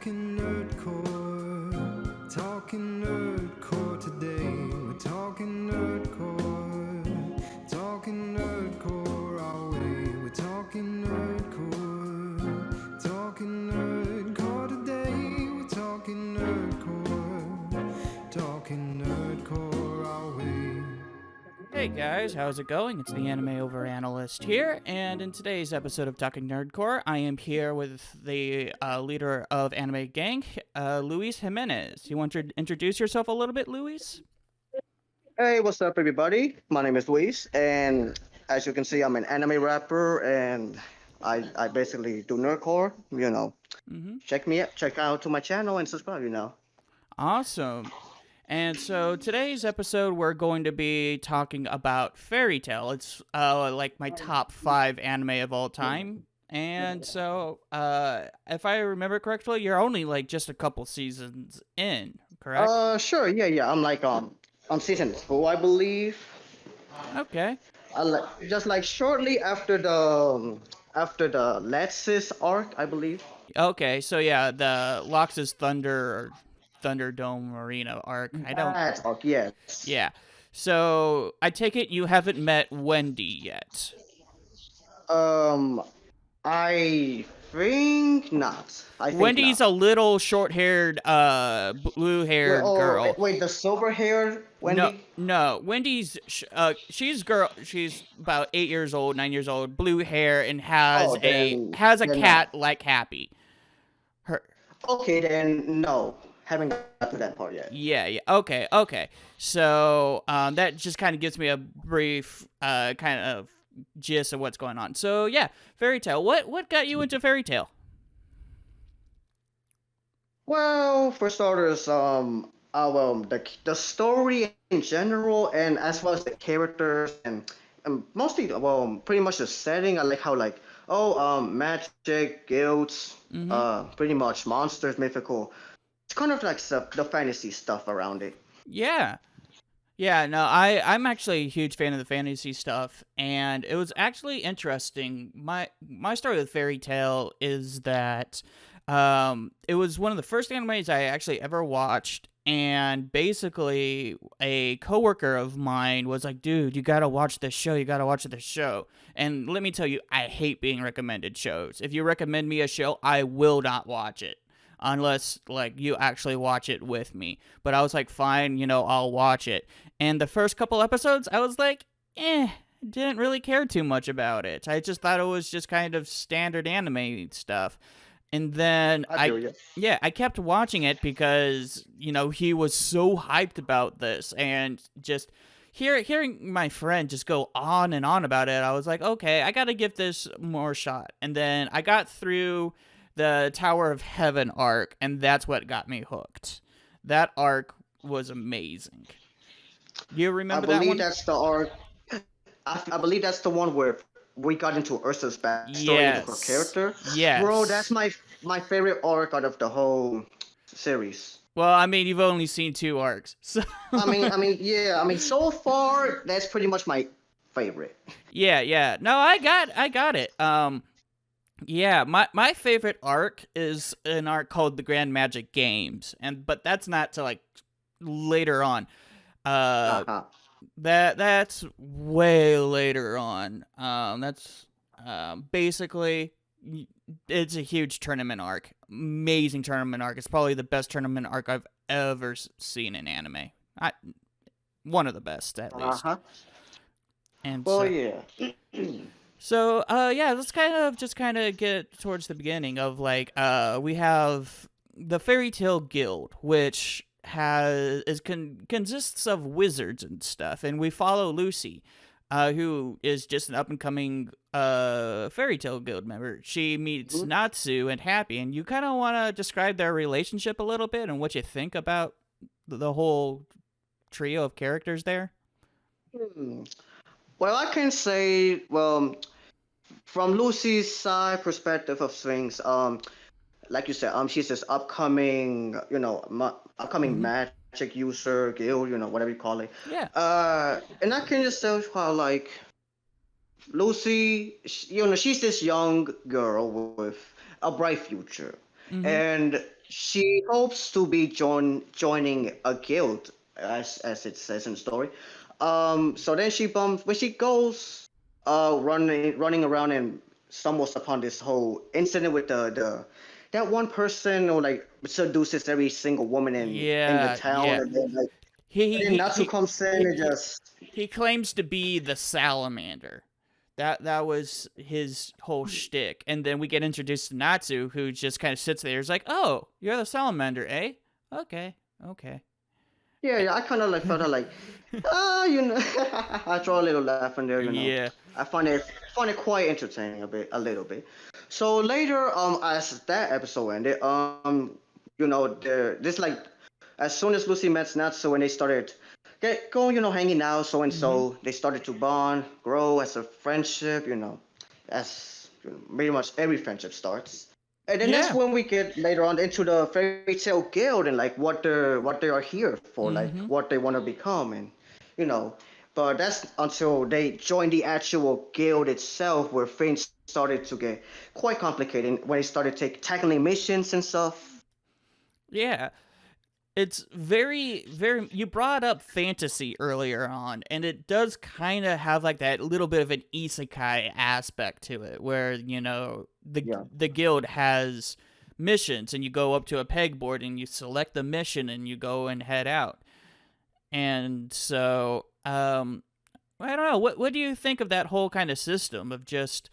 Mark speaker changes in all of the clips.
Speaker 1: Talking Nerdcore, Talking Nerdcore today. We're talking Nerdcore, Talking Nerdcore our way. We're talking Nerdcore, Talking Nerdcore today. We're talking Nerdcore, Talking Nerdcore our way.
Speaker 2: Hey guys, how's it going? It's the Animeoveranalyst here, and in today's episode of Talking Nerdcore, I am here with the leader of Anime Gang, Luis Jimenez. You want to introduce yourself a little bit, Luis?
Speaker 3: Hey, what's up, everybody? My name is Luis, and as you can see, I'm an anime rapper, and I basically do nerdcore.
Speaker 2: Mm-hmm.
Speaker 3: Check out to my channel and subscribe.
Speaker 2: Awesome. And so today's episode, we're going to be talking about Fairy Tail. It's like my top 5 anime of all time. And so, if I remember correctly, you're only like just a couple seasons in, correct?
Speaker 3: Sure, yeah. I'm like on season 2, I believe.
Speaker 2: Okay.
Speaker 3: Just like shortly after the Lexus arc, I believe.
Speaker 2: Okay, so yeah, the Lox's Thunderdome Arena arc. I don't.
Speaker 3: That arc, yes.
Speaker 2: Yeah. So I take it you haven't met Wendy yet.
Speaker 3: Um, I think not. I think
Speaker 2: Wendy's
Speaker 3: not.
Speaker 2: a little short-haired, blue-haired girl.
Speaker 3: Wait, the silver hair
Speaker 2: No,
Speaker 3: Wendy?
Speaker 2: no. Wendy's she's girl. She's about 8 years old, 9 years old, blue hair, and has
Speaker 3: Oh, then
Speaker 2: a
Speaker 3: then
Speaker 2: cat
Speaker 3: no.
Speaker 2: like Happy. Her.
Speaker 3: Okay, then no. Haven't got to that part yet.
Speaker 2: Yeah. Okay. So that just kind of gives me a brief kind of gist of what's going on. So yeah, Fairy Tail. What got you into Fairy Tail?
Speaker 3: Well, for starters, the story in general, and as well as the characters, and mostly, well, pretty much the setting. I like how magic, guilds,
Speaker 2: Mm-hmm.
Speaker 3: pretty much monsters, mythical. It's kind of like the fantasy stuff around it.
Speaker 2: Yeah. Yeah, no, I'm actually a huge fan of the fantasy stuff, and it was actually interesting. My story with Fairy Tail is that it was one of the first animes I actually ever watched, and basically a coworker of mine was like, "Dude, you gotta watch this show. You gotta watch this show." And let me tell you, I hate being recommended shows. If you recommend me a show, I will not watch it unless like you actually watch it with me. But I was like, fine, I'll watch it. And the first couple episodes, I was like, didn't really care too much about it. I just thought it was just kind of standard anime stuff. And then
Speaker 3: I feel you.
Speaker 2: I kept watching it because, he was so hyped about this, and just hearing my friend just go on and on about it, I was like, okay, I got to give this more shot. And then I got through the Tower of Heaven arc, and that's what got me hooked. That arc was amazing. Do you
Speaker 3: I
Speaker 2: remember that
Speaker 3: believe
Speaker 2: one?
Speaker 3: that's the arc. I believe that's the one where we got into Ursa's backstory into her
Speaker 2: Yes.
Speaker 3: character.
Speaker 2: Yes.
Speaker 3: Bro, that's my favorite arc out of the whole series.
Speaker 2: Well, I mean, you've only seen 2 arcs. So
Speaker 3: Yeah. So far, that's pretty much my favorite.
Speaker 2: yeah. No, I got it. Yeah, my favorite arc is an arc called the Grand Magic Games, but that's not till like later on. Uh,
Speaker 3: Uh-huh.
Speaker 2: that's way later on. That's basically it's a huge tournament arc, amazing tournament arc. It's probably the best tournament arc I've ever seen in anime. One of the best at least.
Speaker 3: Uh-huh.
Speaker 2: And
Speaker 3: Well,
Speaker 2: so,
Speaker 3: yeah.
Speaker 2: so yeah, let's kind of get towards the beginning of like we have the Fairy Tale Guild, which consists of wizards and stuff, and we follow Lucy, who is just an up and coming Fairy Tale Guild member. She meets
Speaker 3: Mhm.
Speaker 2: Natsu and Happy, and you kind of want to describe their relationship a little bit and what you think about the whole trio of characters there.
Speaker 3: Hmm. Well, I can say, well, from Lucy's side perspective of things, like you said, she's this upcoming, upcoming
Speaker 2: Mm-hmm.
Speaker 3: magic user guild, whatever you call it.
Speaker 2: Yeah.
Speaker 3: And I can just tell how like Lucy, she's this young girl with a bright future,
Speaker 2: Mm-hmm.
Speaker 3: and she hopes to be joining a guild, as it says in the story. So then she bumps when she goes running around and stumbles upon this whole incident with the that one person who like seduces every single woman in the
Speaker 2: Yeah,
Speaker 3: town,
Speaker 2: yeah.
Speaker 3: and then like
Speaker 2: He
Speaker 3: and then
Speaker 2: he
Speaker 3: Natsu
Speaker 2: he
Speaker 3: comes in
Speaker 2: he
Speaker 3: and
Speaker 2: he,
Speaker 3: just
Speaker 2: he claims to be the salamander. That was his whole shtick. And then we get introduced to Natsu, who just kind of sits there. He's like, "Oh, you're the salamander, eh? Okay, okay."
Speaker 3: yeah, I kind of like felt like I draw a little laugh in there.
Speaker 2: Yeah.
Speaker 3: I find it quite entertaining a little bit. So later, as that episode ended, this like as soon as Lucy met Natsu and they started get going, hanging out, so and
Speaker 2: Mm-hmm.
Speaker 3: so, they started to bond, grow as a friendship, as pretty much every friendship starts. And then that's
Speaker 2: Yeah.
Speaker 3: when we get later on into the fairy tale guild and like what they are here for, like
Speaker 2: Mm-hmm.
Speaker 3: what they want to become, and you know. But that's until they join the actual guild itself, where things started to get quite complicated when they started tackling missions and stuff.
Speaker 2: Yeah. It's very, very. You brought up fantasy earlier on, and it does kind of have like that little bit of an isekai aspect to it, where
Speaker 3: Yeah.
Speaker 2: the guild has missions, and you go up to a pegboard and you select the mission, and you go and head out. And so, I don't know. What do you think of that whole kind of system of just,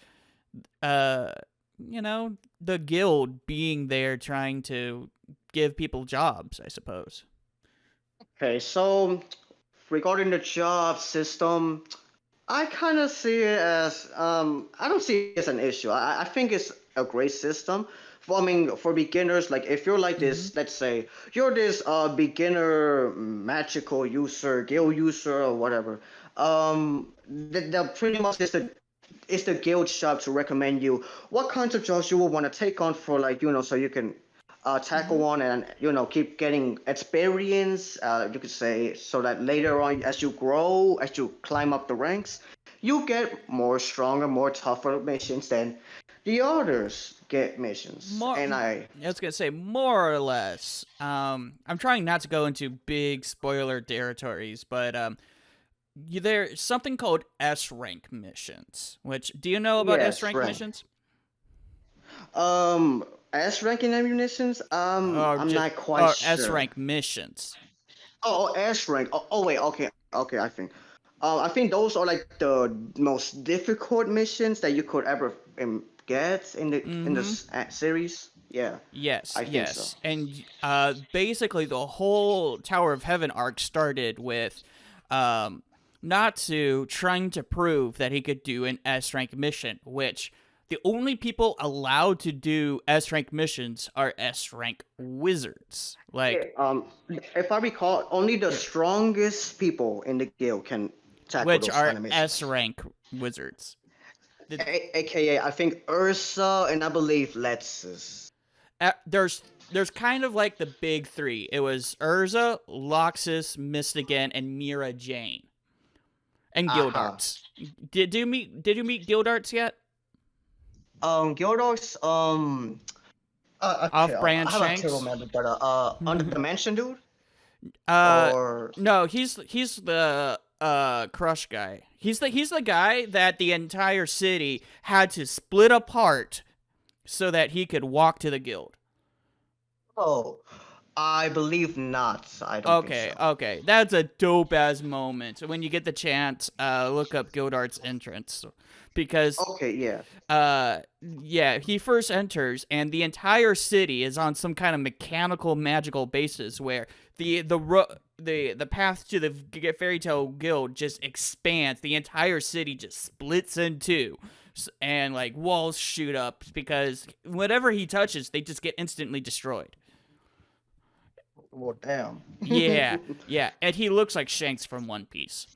Speaker 2: uh, the guild being there trying to give people jobs? I suppose.
Speaker 3: Okay, so regarding the job system, I kind of see it as I don't see it as an issue. I think it's a great system. I mean, for beginners, like if you're like
Speaker 2: Mm-hmm.
Speaker 3: this, let's say you're this beginner magical user, guild user, or whatever. The pretty much is the guild shop to recommend you what kinds of jobs you will want to take on for like so you can tackle
Speaker 2: Mm-hmm.
Speaker 3: one and keep getting experience, you could say, so that later on as you grow, as you climb up the ranks, you get more stronger, more tougher missions than the others get missions.
Speaker 2: More,
Speaker 3: And
Speaker 2: I was gonna say more or less. I'm trying not to go into big spoiler territories, but there's something called S rank missions. Which do you know about S
Speaker 3: yes,
Speaker 2: rank
Speaker 3: rank.
Speaker 2: missions?
Speaker 3: um as ranking ammunitions,
Speaker 2: Or
Speaker 3: I'm
Speaker 2: just
Speaker 3: not quite
Speaker 2: or S
Speaker 3: sure.
Speaker 2: rank missions?
Speaker 3: Oh, S rank. Oh, wait. Okay. I think those are like the most difficult missions that you could ever get in the
Speaker 2: Mm-hmm.
Speaker 3: series. Yeah,
Speaker 2: Yes,
Speaker 3: I think so.
Speaker 2: yes. And basically the whole Tower of Heaven arc started with um Natsu trying to prove that he could do an S rank mission, which the only people allowed to do S rank missions are S rank wizards.
Speaker 3: Yeah.
Speaker 2: Like,
Speaker 3: If I recall, only the strongest people in the guild can tackle
Speaker 2: which
Speaker 3: those
Speaker 2: are
Speaker 3: kind of
Speaker 2: S
Speaker 3: missions.
Speaker 2: rank wizards. The,
Speaker 3: AKA, I think Ursa and I believe Lexus.
Speaker 2: there's kind of like the big three. It was Urza, Loxus, Mystigan, and Mira Jane. And
Speaker 3: Aha.
Speaker 2: Gildarts. Did you meet Gildarts yet?
Speaker 3: Gyarados.
Speaker 2: Off
Speaker 3: Okay.
Speaker 2: brand
Speaker 3: I have a terrible
Speaker 2: Shanks?
Speaker 3: memory, but under dimension, dude,
Speaker 2: uh
Speaker 3: or
Speaker 2: no, he's the crush guy. He's the guy that the entire city had to split apart so that he could walk to the guild.
Speaker 3: oh, I believe not. I don't think
Speaker 2: Okay,
Speaker 3: so.
Speaker 2: okay. That's a dope ass moment. When you get the chance, look up Gildart's entrance. Because
Speaker 3: Okay, yeah.
Speaker 2: yeah, he first enters and the entire city is on some kind of mechanical magical basis where the path to the fairy tale guild just expands. The entire city just splits in two. And like walls shoot up because whatever he touches, they just get instantly destroyed.
Speaker 3: Well, damn.
Speaker 2: Yeah, yeah, and he looks like Shanks from One Piece.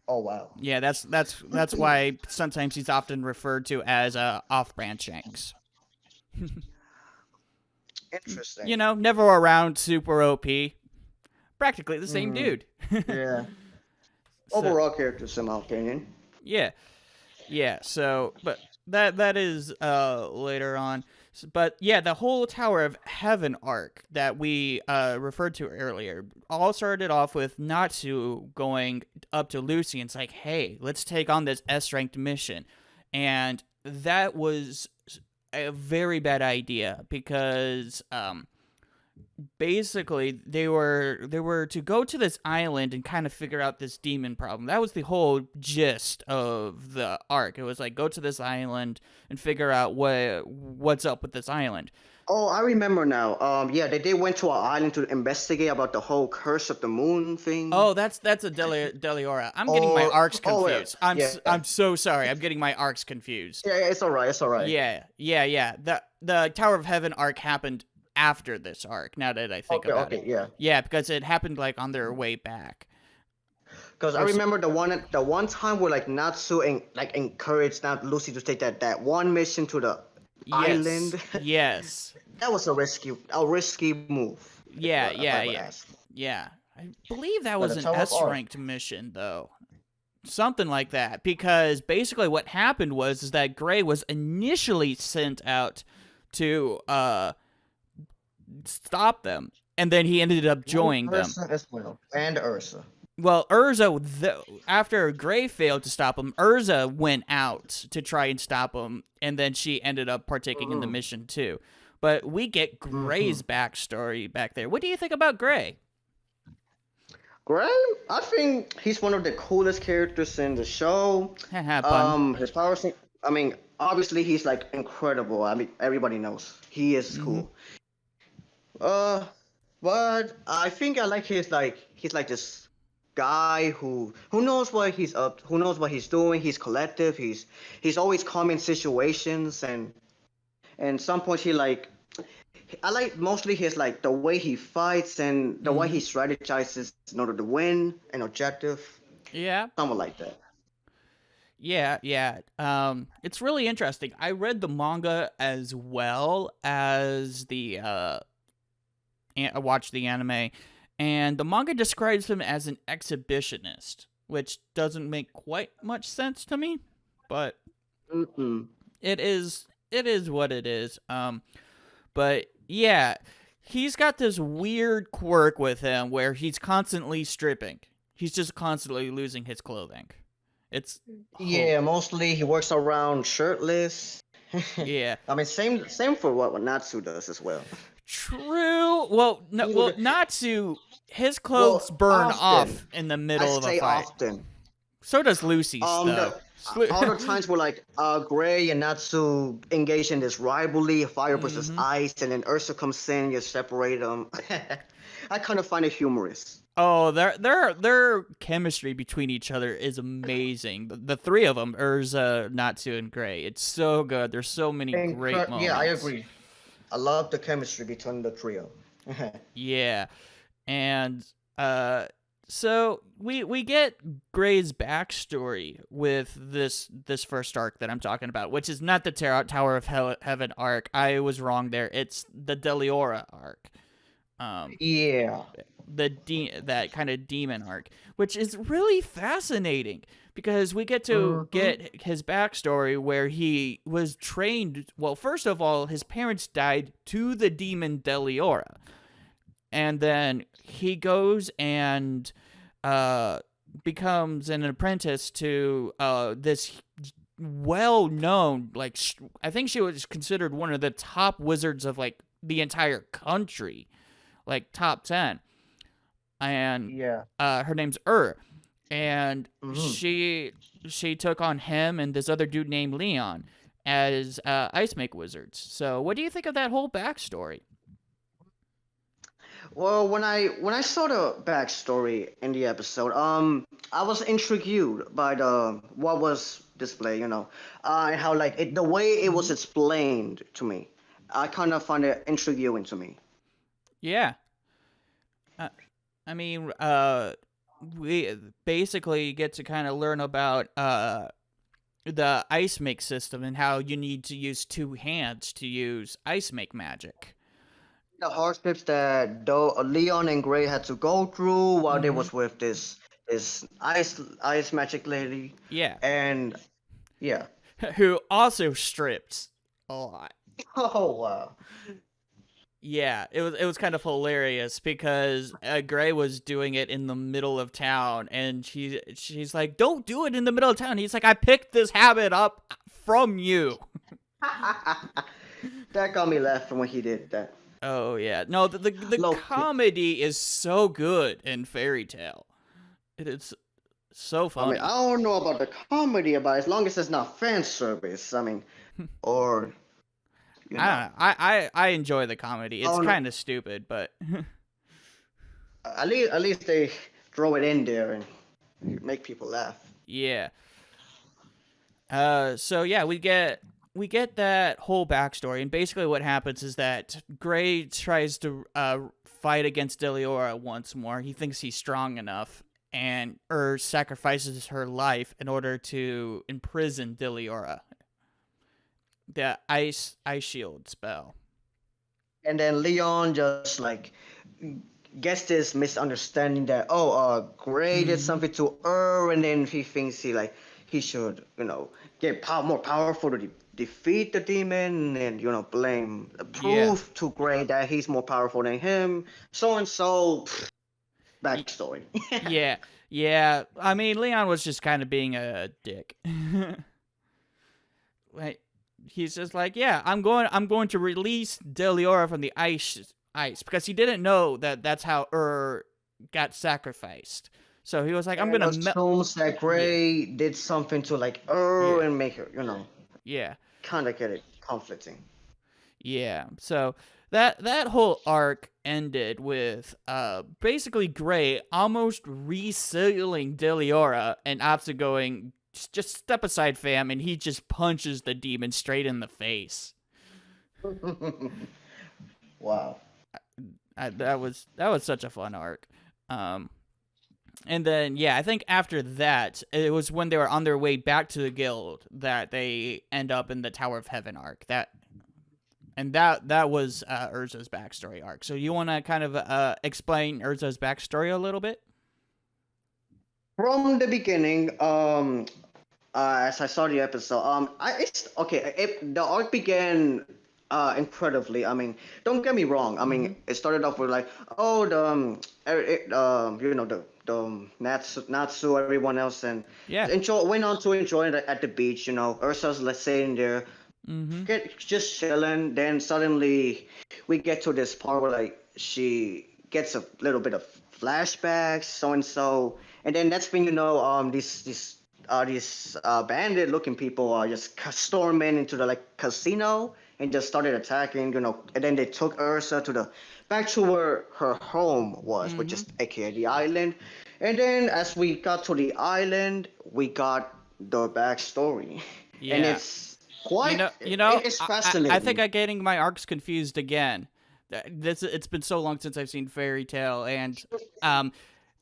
Speaker 3: Oh wow.
Speaker 2: Yeah, that's why sometimes he's often referred to as off-brand Shanks.
Speaker 3: Interesting.
Speaker 2: Never around, super OP, practically the same
Speaker 3: Mm,
Speaker 2: dude.
Speaker 3: yeah.
Speaker 2: So
Speaker 3: Overall characters, in my opinion.
Speaker 2: yeah, yeah. So but that is later on. But yeah, the whole Tower of Heaven arc that we referred to earlier all started off with Natsu going up to Lucy and it's like, hey, let's take on this S-ranked mission. And that was a very bad idea because basically they were to go to this island and kind of figure out this demon problem. That was the whole gist of the arc. It was like, go to this island and figure out what's up with this island.
Speaker 3: Oh, I remember now. Yeah, they went to an island to investigate about the whole curse of the moon thing.
Speaker 2: Oh, that's a Deliora. I'm getting my arcs confused. I'm so sorry. I'm getting my arcs confused.
Speaker 3: Yeah, it's all right. It's all right.
Speaker 2: Yeah. The Tower of Heaven arc happened after this arc, now that I think about it. Yeah, because it happened like on their way back.
Speaker 3: Because I remember the one time where like Natsu encouraged Lucy to take that one mission to the island.
Speaker 2: Yes.
Speaker 3: That was a risky move.
Speaker 2: Yeah. I believe that was an S-ranked mission though. Something like that, because basically what happened was that Gray was initially sent out to stop them, and then he ended up joining them.
Speaker 3: As well. And Ursa.
Speaker 2: Well, Urza, after Gray failed to stop him, Urza went out to try and stop him, and then she ended up partaking in the mission too. But we get Gray's backstory back there. What do you think about Gray?
Speaker 3: Gray, I think he's one of the coolest characters in the show. His powers. I mean, obviously he's like incredible. I mean, everybody knows he is cool. But I think I like he's like this guy who knows what he's up, who knows what he's doing. He's collective. He's always calm in situations, and some point I like mostly his like the way he fights and the way he strategizes in order to win an objective.
Speaker 2: Yeah,
Speaker 3: something like that.
Speaker 2: Yeah. It's really interesting. I read the manga as well as I watched the anime, and the manga describes him as an exhibitionist, which doesn't make quite much sense to me, but it is what it is. But yeah, he's got this weird quirk with him where he's constantly stripping. He's just constantly losing his clothing. It's
Speaker 3: mostly he works around shirtless.
Speaker 2: Yeah.
Speaker 3: I mean, same for what Natsu does as well.
Speaker 2: True. Well, Natsu, his clothes burn off in the middle of a fight.
Speaker 3: Often.
Speaker 2: So does Lucy's, though.
Speaker 3: All the times where like Gray and Natsu engage in this rivalry, fire versus ice, and then Ursa comes in, you separate them. I kind of find it humorous.
Speaker 2: Oh, their chemistry between each other is amazing. The three of them, Ursa, Natsu, and Gray. It's so good. There's so many great moments.
Speaker 3: Yeah, I agree. I love the chemistry between the trio.
Speaker 2: Yeah, and so we get Gray's backstory with this first arc that I'm talking about, which is not the Tower of Heaven arc. I was wrong there. It's the Deliora arc. That kind of demon arc, which is really fascinating because we get to get his backstory where he was trained. Well, first of all, his parents died to the demon Deliora, and then he goes and becomes an apprentice to this well-known, like, I think she was considered one of the top wizards of like the entire country, like top 10. And her name's and she took on him and this other dude named Leon as ice make wizards. So what do you think of that whole backstory?
Speaker 3: Well, when I saw the backstory in the episode, I was intrigued by what was displayed, and how like the way it was explained to me. I kind of find it intriguing to me.
Speaker 2: Yeah. I mean, we basically get to kind of learn about the ice make system and how you need to use two hands to use ice make magic.
Speaker 3: The hardships that Leon and Gray had to go through while they was with this ice magic lady.
Speaker 2: Yeah.
Speaker 3: And yeah.
Speaker 2: Who also stripped a lot.
Speaker 3: Oh wow.
Speaker 2: Yeah, it was kind of hilarious because Gray was doing it in the middle of town, and she's like, "Don't do it in the middle of town." He's like, "I picked this habit up from you."
Speaker 3: That got me laughing when he did that.
Speaker 2: Oh yeah, no, the
Speaker 3: Low key.
Speaker 2: comedy is so good in Fairy Tale. It is so
Speaker 3: I mean,
Speaker 2: funny.
Speaker 3: I don't know about the comedy, but as long as it's not fan service, I mean, or you
Speaker 2: I
Speaker 3: know,
Speaker 2: don't know. I enjoy the comedy.
Speaker 3: I
Speaker 2: It's
Speaker 3: don't know.
Speaker 2: kind of stupid, but
Speaker 3: At least they throw it in there and make people laugh.
Speaker 2: yeah. So yeah, we get that whole backstory, and basically what happens is that Gray tries to fight against Deliora once more. He thinks he's strong enough, and sacrifices her life in order to imprison Deliora. The ice shield spell.
Speaker 3: And then Leon just like gets this misunderstanding that Gray did
Speaker 2: Mm-hmm.
Speaker 3: something to her, and then he thinks he should get more powerful to defeat the demon, and blame
Speaker 2: Yeah.
Speaker 3: prove to Gray that he's more powerful than him, so and so. Backstory.
Speaker 2: Yeah. Yeah. I mean, Leon was just kind of being a dick. Like, he's just like, yeah, I'm going to release Deliora from the ice because he didn't know that that's how got sacrificed. So he was like, I'm
Speaker 3: And
Speaker 2: gonna melt.
Speaker 3: assumes that
Speaker 2: Yeah,
Speaker 3: Gray did something to like
Speaker 2: yeah,
Speaker 3: her and make her,
Speaker 2: yeah,
Speaker 3: kind of get it conflicting.
Speaker 2: yeah. So that whole arc ended with basically Gray almost resealing Deliora and Apsa going, just step aside, fam, and he just punches the demon straight in the face.
Speaker 3: Wow.
Speaker 2: That was such a fun arc. Um, and then yeah, I think after that it was when they were on their way back to the guild that they end up in the Tower of Heaven arc. That was Urza's backstory arc. So you want to kind of explain Urza's backstory a little bit?
Speaker 3: From the beginning, as I saw the episode, it's okay. The arc began incredibly. I mean, don't get me wrong. I
Speaker 2: Mm-hmm.
Speaker 3: mean, it started off with like, oh, the Natsu, everyone else, and
Speaker 2: Yeah.
Speaker 3: went on to enjoy it at the beach. Ursa's like sitting there,
Speaker 2: Mm-hmm.
Speaker 3: just chilling. Then suddenly, we get to this part where like she gets a little bit of flashbacks, so and so, and then next thing you know, these bandit looking people are just storming into the like casino and just started attacking, and then they took Ursa to the back to where her home was, which
Speaker 2: Mm-hmm.
Speaker 3: is aka the island. And then as we got to the island, we got the backstory. And
Speaker 2: Yeah.
Speaker 3: it's quite it's
Speaker 2: I think
Speaker 3: fascinating.
Speaker 2: I'm getting my arcs confused again. It's been so long since I've seen Fairy Tale, and um,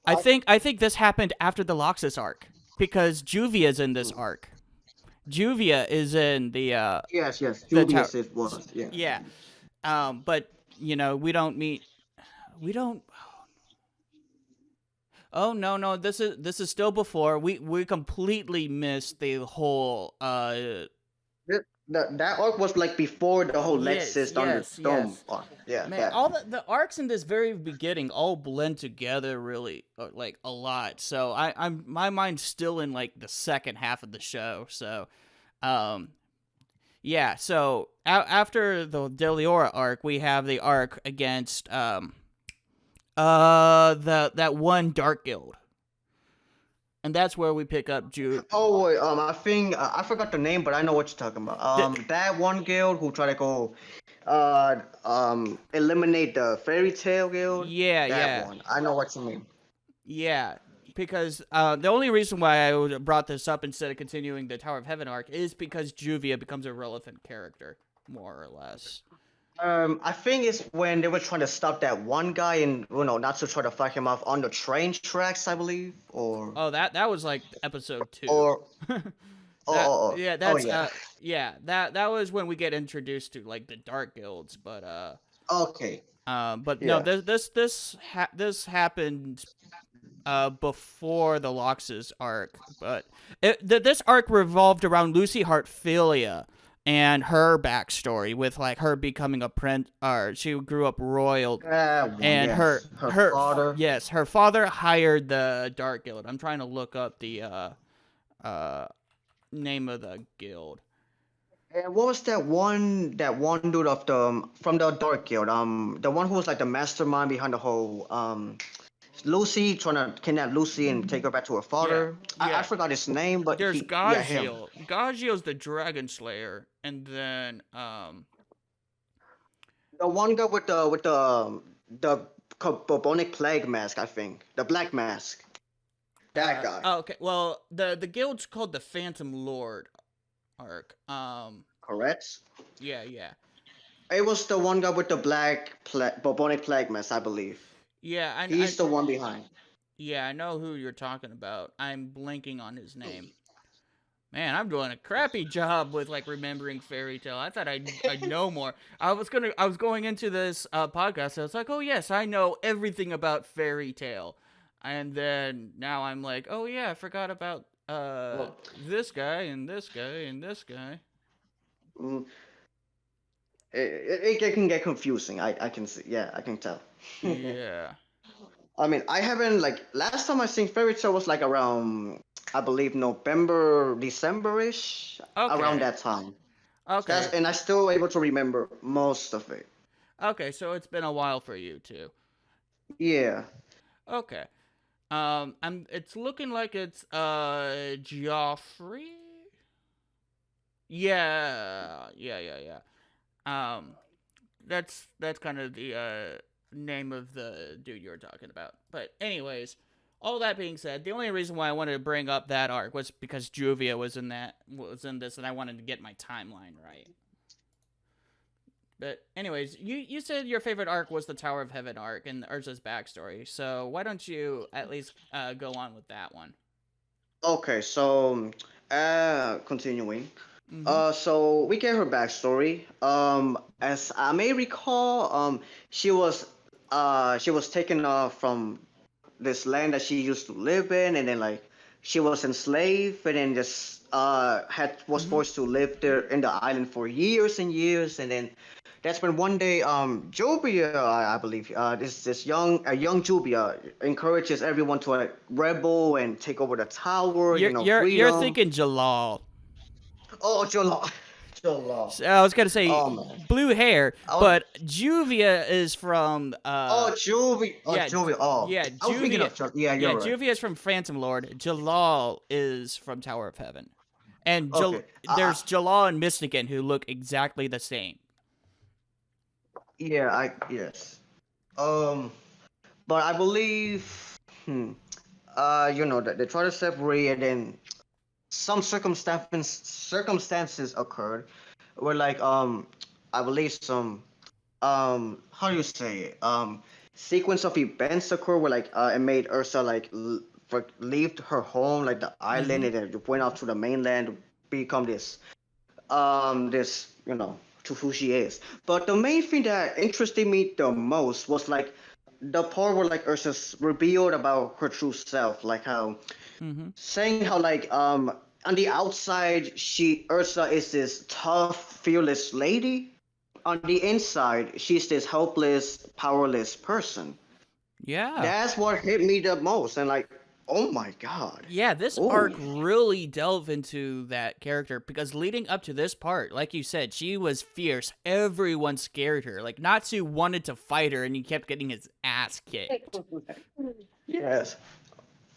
Speaker 2: I think this happened after the Loxus arc because Juvia's in this arc. Juvia is in
Speaker 3: Yes,
Speaker 2: the tower.
Speaker 3: dubious it was, yeah.
Speaker 2: Yeah. But we don't meet. We don't. Oh no, no. This is still before. We completely missed the whole.
Speaker 3: That arc was like before the whole
Speaker 2: Yes,
Speaker 3: Lexus
Speaker 2: yes,
Speaker 3: Thunderdome
Speaker 2: yes.
Speaker 3: arc. Yeah,
Speaker 2: Man,
Speaker 3: that.
Speaker 2: all the arcs in this very beginning all blend together really like a lot. So I'm my mind's still in like the second half of the show. So, um, yeah. So after the Deliora arc, we have the arc against that one Dark Guild, and that's where we pick up Jude.
Speaker 3: Oh wait, I think I forgot the name, but I know what you're talking about. That one guild who tried to go, eliminate the fairy tale guild.
Speaker 2: Yeah,
Speaker 3: That
Speaker 2: yeah.
Speaker 3: one. I know what you mean.
Speaker 2: Yeah, because the only reason why I brought this up instead of continuing the Tower of Heaven arc is because Juvia becomes a relevant character, more or less.
Speaker 3: I think it's when they were trying to stop that one guy and not to try to fight him off on the train tracks, I believe, or
Speaker 2: Oh, that was like episode 2.
Speaker 3: or
Speaker 2: that
Speaker 3: oh
Speaker 2: yeah,
Speaker 3: oh
Speaker 2: that's
Speaker 3: yeah.
Speaker 2: yeah, that was when we get introduced to like the dark guilds, but
Speaker 3: Okay.
Speaker 2: no,
Speaker 3: Yeah.
Speaker 2: this happened before the Loxus arc, but this arc revolved around Lucy Heartfilia, and her backstory with like her becoming a prince, or she grew up royal, and
Speaker 3: Yes, her father.
Speaker 2: yes, her father hired the Dark Guild. I'm trying to look up the uh name of the guild.
Speaker 3: And what was that one dude of the from the Dark Guild? The one who was like the mastermind behind the whole Lucy trying to kidnap Lucy and take her back to her
Speaker 2: Yeah,
Speaker 3: father. I
Speaker 2: yeah.
Speaker 3: forgot his name, but
Speaker 2: There's
Speaker 3: yeah, him.
Speaker 2: Gagiel. Gagiel's the Dragon Slayer, and then
Speaker 3: The one guy with the bubonic plague mask, I think. The black mask. That guy.
Speaker 2: oh, okay. Well, the guild's called the Phantom Lord arc.
Speaker 3: Correct?
Speaker 2: Yeah, yeah.
Speaker 3: It was the one guy with the bubonic plague mask, I believe.
Speaker 2: Yeah,
Speaker 3: He's the one behind.
Speaker 2: yeah, I know who you're talking about. I'm blanking on his name. Man, I'm doing a crappy job with like remembering Fairy Tale. I thought I'd know more. I was going into this podcast. I was like, oh yes, I know everything about Fairy Tale, and then now I'm like, oh yeah, I forgot about
Speaker 3: Well,
Speaker 2: this guy and this guy and this guy.
Speaker 3: mm, it can get confusing. I can see. Yeah, I can tell.
Speaker 2: Yeah.
Speaker 3: I mean, I haven't like last time I seen Fairy Tale was like around I believe November, December-ish, around
Speaker 2: Okay.
Speaker 3: that time.
Speaker 2: Okay.
Speaker 3: And I still able to remember most of it.
Speaker 2: Okay. So it's been a while for you too.
Speaker 3: Yeah.
Speaker 2: Okay. It's looking like it's Joffrey. Yeah, yeah, yeah, yeah. That's kind of the name of the dude you were talking about. But anyways, all that being said, the only reason why I wanted to bring up that arc was because Juvia was in this, and I wanted to get my timeline right. But anyways, you said your favorite arc was the Tower of Heaven arc and Urza's backstory. So why don't you at least go on with that one?
Speaker 3: Okay, so continuing.
Speaker 2: Mm-hmm.
Speaker 3: So we get her backstory. As I may recall, she was taken from this land that she used to live in, and then like she was enslaved, and then just had was
Speaker 2: Mm-hmm.
Speaker 3: forced to live there in the island for years and years, and then that's when one day Jovia, I believe, this young Juvia encourages everyone to like rebel and take over the tower,
Speaker 2: You're
Speaker 3: freedom.
Speaker 2: thinking Jalal.
Speaker 3: Oh, Jola, Jola.
Speaker 2: So I was gonna say
Speaker 3: Oh man.
Speaker 2: blue hair,
Speaker 3: I was,
Speaker 2: but Juvia is from
Speaker 3: oh, Juvia. Oh,
Speaker 2: yeah,
Speaker 3: Juvia. Oh,
Speaker 2: yeah,
Speaker 3: I was thinking
Speaker 2: Juvia.
Speaker 3: of Yeah,
Speaker 2: Yeah,
Speaker 3: you're right.
Speaker 2: Juvia is from Phantom Lord. Jalal is from Tower of Heaven. And
Speaker 3: Okay.
Speaker 2: there's Jalal and Mystican who look exactly the same.
Speaker 3: Yeah, yes. Um, but I believe, hmm, that they try to separate, and then some circumstances occurred where like I believe some how do you say it sequence of events occur where like it made Ursa like leave her home like the island
Speaker 2: Mm-hmm.
Speaker 3: and then went out to the mainland to become this to who she is. But the main thing that interested me the most was like the part where like Ursa's revealed about her true self, like how
Speaker 2: Mm-hmm.
Speaker 3: saying how like on the outside she Ursa is this tough, fearless lady. On the inside, she's this helpless, powerless person.
Speaker 2: Yeah.
Speaker 3: That's what hit me the most, and like, oh my god.
Speaker 2: Yeah, this
Speaker 3: Oh,
Speaker 2: arc really delved into that character because leading up to this part, like you said, she was fierce. Everyone scared her. Like Natsu wanted to fight her and he kept getting his ass kicked.
Speaker 3: yes,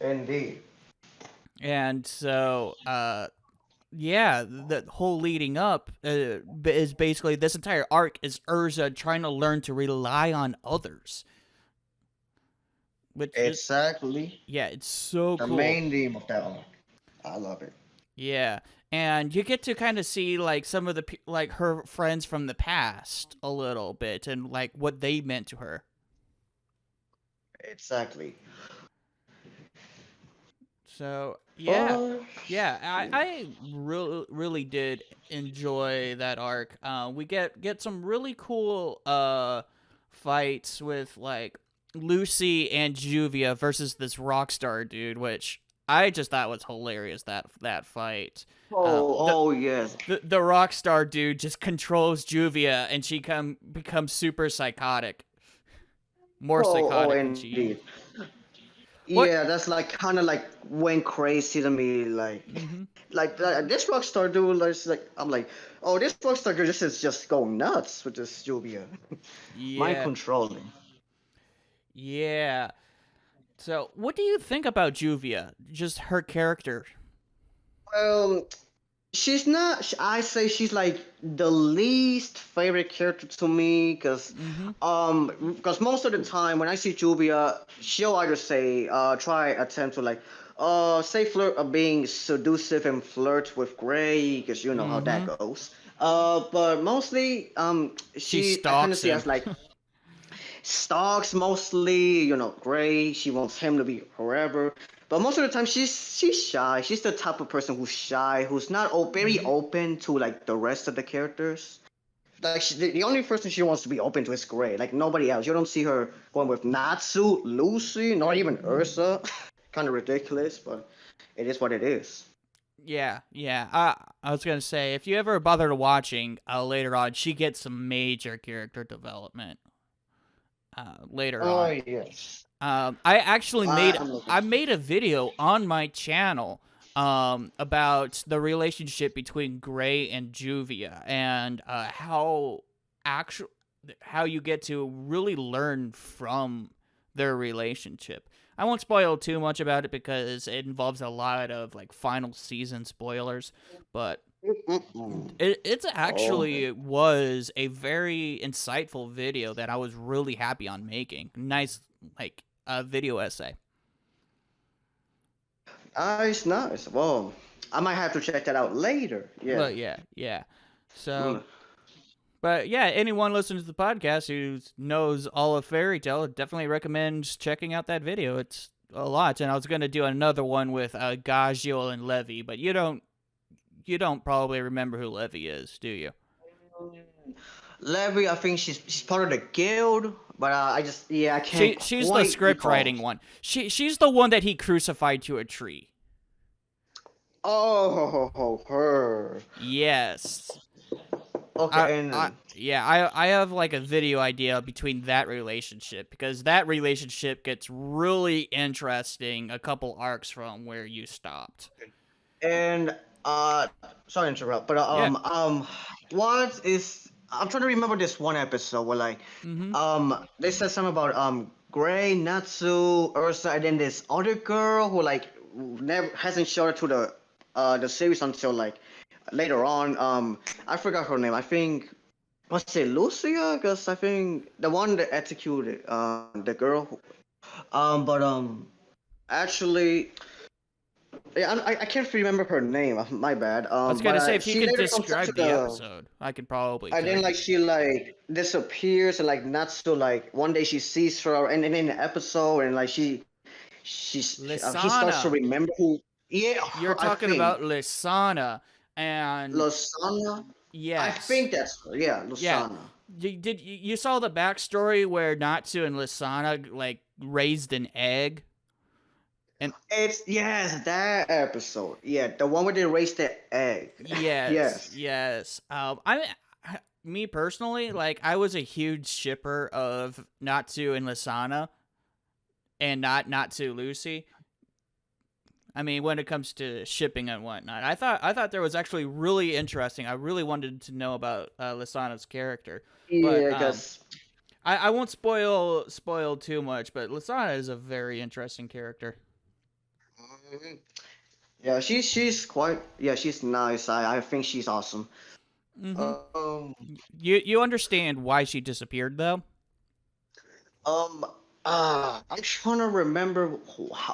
Speaker 3: indeed.
Speaker 2: And so, yeah, the whole leading up is basically this entire arc is Urza trying to learn to rely on others, which is
Speaker 3: Exactly.
Speaker 2: yeah, it's so
Speaker 3: The
Speaker 2: cool.
Speaker 3: main theme of that arc. I love it.
Speaker 2: Yeah, and you get to kind of see like some of the like her friends from the past a little bit and like what they meant to her.
Speaker 3: Exactly.
Speaker 2: So yeah,
Speaker 3: But
Speaker 2: yeah, I really did enjoy that arc. We get some really cool fights with like Lucy and Juvia versus this Rockstar dude, which I just thought was hilarious that fight. The
Speaker 3: Oh yes.
Speaker 2: the rock star dude just controls Juvia, and she becomes super psychotic, more
Speaker 3: Oh,
Speaker 2: psychotic than she.
Speaker 3: indeed.
Speaker 2: What?
Speaker 3: Yeah, that's like kind of like went crazy to me.
Speaker 2: Hmm.
Speaker 3: This rockstar dude, like I'm like, oh, this rockstar girl just going nuts with this Juvia, mind
Speaker 2: Yeah,
Speaker 3: controlling.
Speaker 2: yeah. So, what do you think about Juvia? Just her character.
Speaker 3: Well, she's not. I say she's like the least favorite character to me,
Speaker 2: Hmm.
Speaker 3: because most of the time when I see Juvia, she'll either say, try attempt to like, say flirt of being seductive and flirt with Gray, because you know how that
Speaker 2: Hmm.
Speaker 3: goes. But mostly,
Speaker 2: She
Speaker 3: I kind of
Speaker 2: stalks
Speaker 3: see
Speaker 2: him.
Speaker 3: as like stalks mostly, Gray. She wants him to be forever. But most of the time, she's shy. She's the type of person who's shy, who's not very
Speaker 2: Hmm.
Speaker 3: open to like the rest of the characters. Like the only person she wants to be open to is Gray. Like nobody else. You don't see her going with Natsu, Lucy, not even Ursa. Kind of ridiculous, but it is what it is.
Speaker 2: Yeah, yeah. I was gonna say, if you ever bother to watching later on, she gets some major character development later
Speaker 3: Oh
Speaker 2: on.
Speaker 3: yes.
Speaker 2: I actually
Speaker 3: I'm looking.
Speaker 2: I made a video on my channel about the relationship between Gray and Juvia, and actual how you get to really learn from their relationship. I won't spoil too much about it because it involves a lot of like final season spoilers, but
Speaker 3: Mm-mm.
Speaker 2: it's
Speaker 3: Oh.
Speaker 2: actually was a very insightful video that I was really happy on making. Nice, like a video essay.
Speaker 3: Nice, nice. Well, I might have to check that out later. Yeah.
Speaker 2: But yeah, yeah. So,
Speaker 3: Mm.
Speaker 2: but yeah, anyone listening to the podcast who knows all of Fairy Tale definitely recommends checking out that video. It's a lot, and I was gonna do another one with Gajiel and Levy, but you don't probably remember who Levy is, do you?
Speaker 3: Levy, I think she's part of the guild, but I just yeah I can't
Speaker 2: She's the
Speaker 3: quite
Speaker 2: script
Speaker 3: recall.
Speaker 2: writing one. She's the one that he crucified to a tree.
Speaker 3: Oh, her.
Speaker 2: Yes.
Speaker 3: Okay, and
Speaker 2: I have like a video idea between that relationship because that relationship gets really interesting a couple arcs from where you stopped.
Speaker 3: and sorry to interrupt, but
Speaker 2: Yeah.
Speaker 3: what is I'm trying to remember this one episode where like
Speaker 2: Mm-hmm.
Speaker 3: they said something about Gray, Natsu, Ursa, and then this other girl who like never hasn't showed up to the series until like later on. I forgot her name. I think was it Lucia? Because I think the one that executed the girl. But actually, yeah, I can't remember her name. My bad.
Speaker 2: I was
Speaker 3: But
Speaker 2: gonna say if you
Speaker 3: she
Speaker 2: could
Speaker 3: later comes up to
Speaker 2: describe the
Speaker 3: the.
Speaker 2: episode, I could probably
Speaker 3: And
Speaker 2: tell
Speaker 3: then
Speaker 2: you.
Speaker 3: like she like disappears and like not so like one day she sees her and then in the episode and like he starts to
Speaker 2: Lisana.
Speaker 3: remember who. Yeah,
Speaker 2: You're
Speaker 3: I
Speaker 2: talking
Speaker 3: think
Speaker 2: about Lisana, and
Speaker 3: Lasana. I
Speaker 2: yes,
Speaker 3: think that's her. Yeah,
Speaker 2: yeah.
Speaker 3: Lasana.
Speaker 2: You saw the backstory where Natsu and Lisana like raised an egg, and
Speaker 3: It's yes, that episode. Yeah, the one where they raised the egg.
Speaker 2: yes,
Speaker 3: Yes.
Speaker 2: yes. Me personally, like I was a huge shipper of Natsu and Lisana, and not Natsu Lucy. I mean, when it comes to shipping and whatnot, I thought there was actually really interesting. I really wanted to know about Lisana's character, but
Speaker 3: Yeah, because
Speaker 2: I won't spoil too much. But Lisana is a very interesting character.
Speaker 3: yeah, she's quite yeah, she's nice. I think she's awesome.
Speaker 2: Mm-hmm.
Speaker 3: Um
Speaker 2: You understand why she disappeared though?
Speaker 3: um I'm trying to remember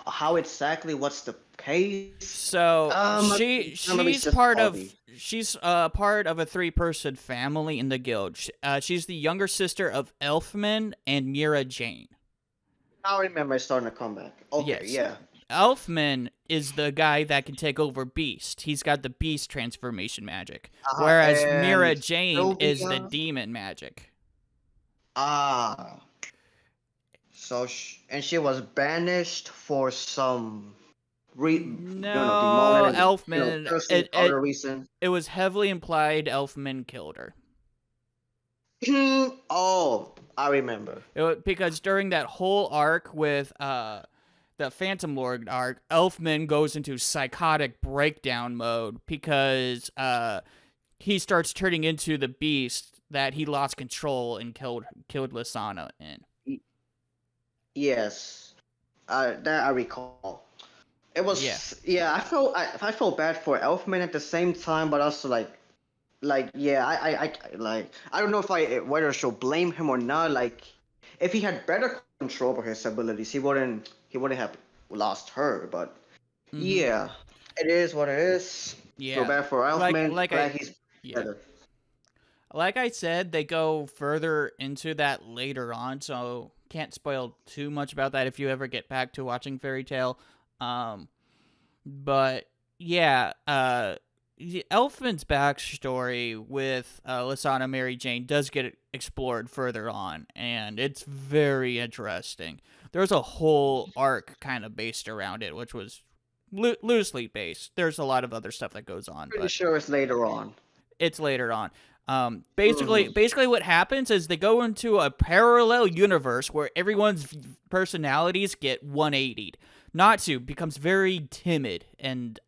Speaker 3: how exactly what's the case.
Speaker 2: So
Speaker 3: Maybe it's just foggy.
Speaker 2: she's part of a 3-person family in the guild. She's the younger sister of Elfman and Mira Jane.
Speaker 3: Now I remember it's starting to come back. Okay,
Speaker 2: Yes.
Speaker 3: yeah.
Speaker 2: Elfman is the guy that can take over Beast. He's got the Beast transformation magic.
Speaker 3: Uh-huh.
Speaker 2: Whereas Mira
Speaker 3: And
Speaker 2: Jane is the
Speaker 3: Sylvia.
Speaker 2: demon magic.
Speaker 3: Ah. So and she was banished for some the
Speaker 2: No,
Speaker 3: moment,
Speaker 2: Elfman.
Speaker 3: just
Speaker 2: It
Speaker 3: other
Speaker 2: it
Speaker 3: reason.
Speaker 2: it was heavily implied Elfman killed her.
Speaker 3: Oh, I remember.
Speaker 2: Because during that whole arc with the Phantom Lord arc, Elfman goes into psychotic breakdown mode because he starts turning into the beast that he lost control and killed Lysana in.
Speaker 3: Yes, that I recall. It
Speaker 2: Yeah.
Speaker 3: was, yeah. I felt bad for Elfman at the same time, but also yeah. I don't know if I whether I should blame him or not. Like, if he had better control over his abilities, he wouldn't have lost her. But
Speaker 2: Mm-hmm.
Speaker 3: yeah, it is what it is. Feel
Speaker 2: Yeah.
Speaker 3: bad for
Speaker 2: Like
Speaker 3: Elfman.
Speaker 2: like
Speaker 3: Glad
Speaker 2: I
Speaker 3: he's
Speaker 2: yeah.
Speaker 3: better.
Speaker 2: Like I said, they go further into that later on, so can't spoil too much about that if you ever get back to watching Fairy Tail. Um, but yeah, Elfman's backstory with Lysana Mary Jane does get explored further on, and it's very interesting. There's a whole arc kind of based around it, which was loosely based. There's a lot of other stuff that goes on,
Speaker 3: Pretty
Speaker 2: but
Speaker 3: sure it's later on.
Speaker 2: it's later on.
Speaker 3: Hmm.
Speaker 2: Basically, what happens is they go into a parallel universe where everyone's personalities get 180'd. Natsu becomes very timid and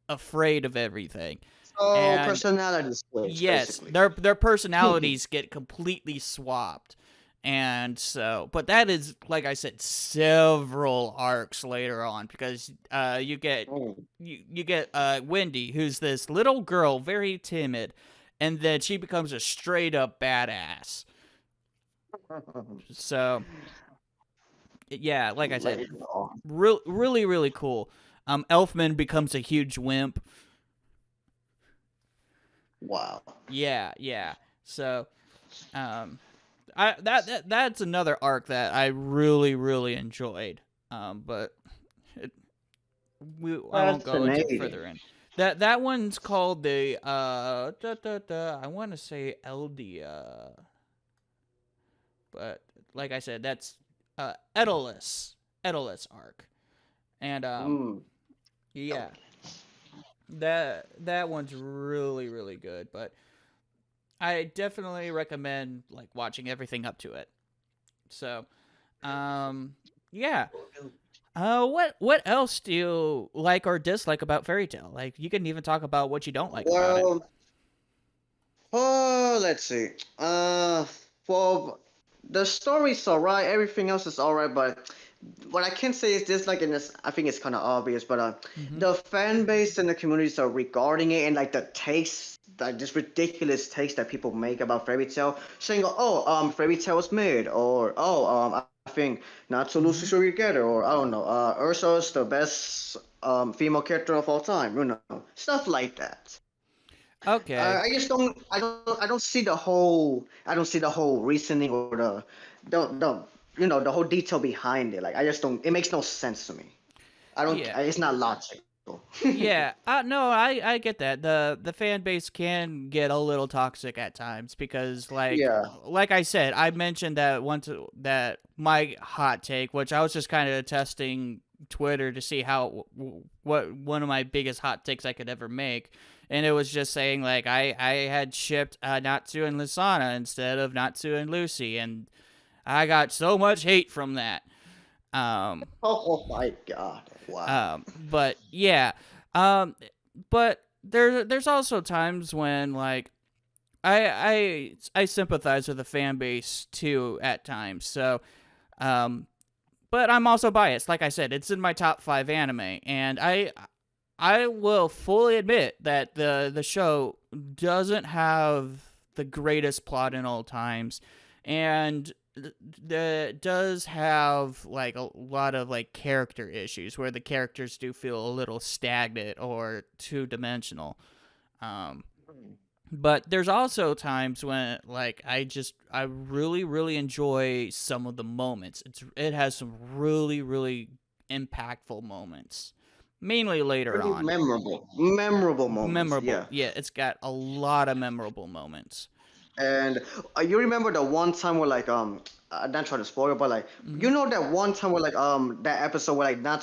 Speaker 2: afraid of everything,
Speaker 3: So
Speaker 2: and
Speaker 3: personality switch,
Speaker 2: yes,
Speaker 3: basically.
Speaker 2: their personalities get completely swapped. And so, but that is, like I said, several arcs later on because you get
Speaker 3: Mm.
Speaker 2: you get Wendy, who's this little girl, very timid, and then she becomes a straight up badass. So yeah, like I said,
Speaker 3: Later on.
Speaker 2: really really cool. Elfman becomes a huge wimp.
Speaker 3: Wow.
Speaker 2: Yeah, yeah. So that's another arc that I really really enjoyed. But it, I won't go into
Speaker 3: Fascinating.
Speaker 2: further in. That one's called the I want to say Eldia, but like I said, that's Edalus arc, and
Speaker 3: Mm.
Speaker 2: yeah, that one's really really good. But I definitely recommend like watching everything up to it. So, yeah. What else do you like or dislike about Fairy Tale? Like, you can even talk about what you don't like about it.
Speaker 3: Well, let's see. Well, the story's alright. Everything else is alright, but what I can say is this, like in this, I think it's kind of obvious, but
Speaker 2: Mm-hmm.
Speaker 3: the fan base and the communities are regarding it and like the takes, like this ridiculous takes that people make about Fairy Tail, saying, "Oh, Fairy Tail is mid," or "Oh, I think not so Lucy
Speaker 2: Mm-hmm.
Speaker 3: should get it," or I don't know, Ursa's the best female character of all time, stuff like that.
Speaker 2: Okay.
Speaker 3: I just don't see the whole reasoning or the whole detail behind it. Like I just don't. It makes no sense to me. I don't.
Speaker 2: Yeah.
Speaker 3: It's not logical.
Speaker 2: Yeah. No, I get that. The fan base can get a little toxic at times because
Speaker 3: Yeah.
Speaker 2: like I said, I mentioned that that my hot take, which I was just kind of testing Twitter to see what one of my biggest hot takes I could ever make. And it was just saying like I had shipped Natsu and Lisana instead of Natsu and Lucy, and I got so much hate from that. Um,
Speaker 3: Oh my God! Wow.
Speaker 2: but yeah, um, but there's also times when like I sympathize with the fan base too at times. So, um, but I'm also biased. Like I said, it's in my top 5 anime, and I will fully admit that the show doesn't have the greatest plot in all times, and does have like a lot of like character issues where the characters do feel a little stagnant or two dimensional. Um, but there's also times when like I really really enjoy some of the moments. It has some really really impactful moments, mainly later
Speaker 3: Pretty
Speaker 2: on.
Speaker 3: memorable moments.
Speaker 2: Memorable,
Speaker 3: Yeah.
Speaker 2: yeah, it's got a lot of memorable moments.
Speaker 3: And you remember the one time where like not trying to spoil, but like
Speaker 2: Mhm.
Speaker 3: you know that one time where like that episode where like not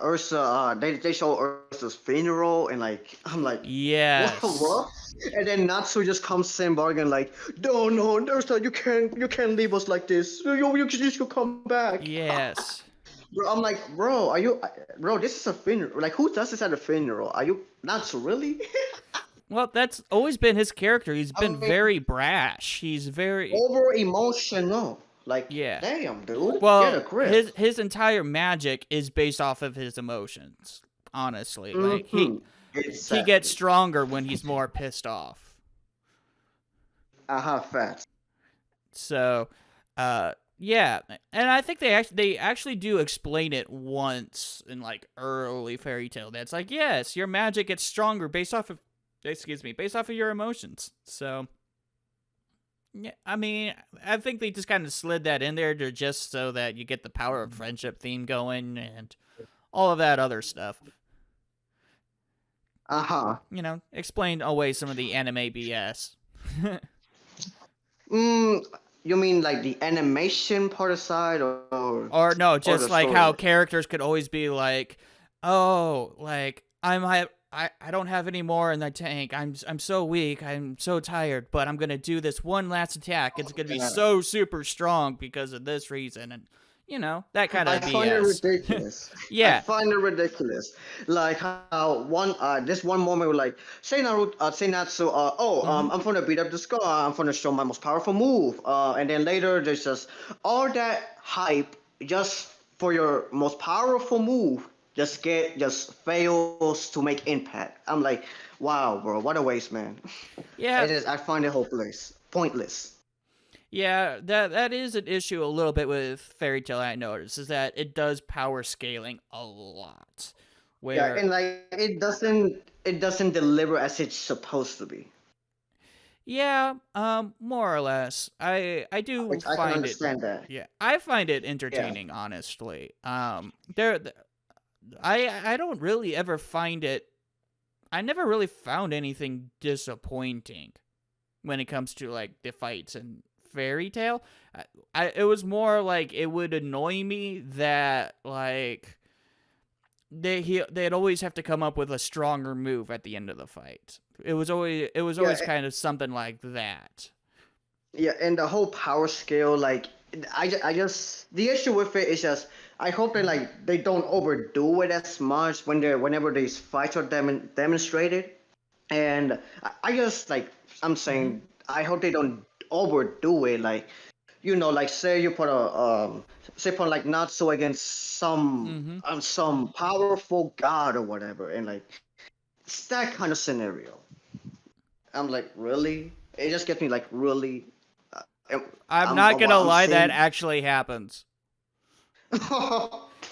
Speaker 3: Ursa they show Ursa's funeral and like I'm like what?
Speaker 2: Yes.
Speaker 3: And then Natsu just comes in bargain like no Ursa you can't leave us like this you should come back.
Speaker 2: Yes.
Speaker 3: Bro, I'm like bro are you bro this is a funeral like who does this at a funeral are you Natsu really?
Speaker 2: Well, that's always been his character. He's
Speaker 3: I
Speaker 2: been
Speaker 3: mean
Speaker 2: very brash. He's very
Speaker 3: over emotional like
Speaker 2: yeah.
Speaker 3: damn dude get a
Speaker 2: Well,
Speaker 3: grip.
Speaker 2: his entire magic is based off of his emotions. Honestly, like
Speaker 3: Mm-hmm.
Speaker 2: he gets
Speaker 3: Exactly.
Speaker 2: stronger when he's more pissed off.
Speaker 3: Facts.
Speaker 2: So, yeah, and I think they actually do explain it once in like early fairy tale. That's like, yes, your magic gets stronger based off of your emotions. So, yeah, I mean, I think they just kind of slid that in there to just so that you get the power of friendship theme going and all of that other stuff.
Speaker 3: Uh-huh.
Speaker 2: Explain away some of the anime BS.
Speaker 3: Mm, you mean like the animation part aside
Speaker 2: Or no,
Speaker 3: or the
Speaker 2: just like how
Speaker 3: story?
Speaker 2: characters could always be like, "Oh, like I don't have any more in the tank. I'm so weak. I'm so tired, but I'm going to do this one last attack. It's going to be
Speaker 3: Yeah.
Speaker 2: so super strong because of this reason." And that kind
Speaker 3: I
Speaker 2: of
Speaker 3: find it
Speaker 2: BS.
Speaker 3: ridiculous. I
Speaker 2: Yeah.
Speaker 3: find it ridiculous. Like how this one moment where like say Naruto say Natsu
Speaker 2: Mhm.
Speaker 3: I'm gonna beat up this guy, I'm gonna show my most powerful move. And then later there's just all that hype just for your most powerful move just fails to make impact. I'm like, wow, bro, what a waste, man.
Speaker 2: Yeah.
Speaker 3: It is I find it hopeless. Pointless.
Speaker 2: Yeah, that is an issue a little bit with Fairy Tail. I noticed is that it does power scaling a lot,
Speaker 3: Yeah,
Speaker 2: where
Speaker 3: and like it doesn't deliver as it's supposed to be.
Speaker 2: yeah, more or less. I do
Speaker 3: Which I can
Speaker 2: find it.
Speaker 3: understand that.
Speaker 2: Yeah, I find it
Speaker 3: Yeah.
Speaker 2: entertaining, honestly. I don't really ever find it. I never really found anything disappointing when it comes to like the fights and Fairy Tail. It was more like it would annoy me that like they'd always have to come up with a stronger move at the end of the fight. It was always
Speaker 3: Yeah,
Speaker 2: kind of something like that.
Speaker 3: yeah, and the whole power scale, like, I just the issue with it is just I hope they don't overdo it as much whenever these fights are demonstrated, and I just like I'm
Speaker 2: Mm-hmm.
Speaker 3: saying I hope they don't overdo it, like like say you put put like Natsu against
Speaker 2: Mm-hmm.
Speaker 3: some powerful god or whatever, and like it's that kind of scenario. I'm like, really? It just gets me like, really? Uh,
Speaker 2: I'm not gonna
Speaker 3: I'm
Speaker 2: lie, that
Speaker 3: seeing.
Speaker 2: actually happens.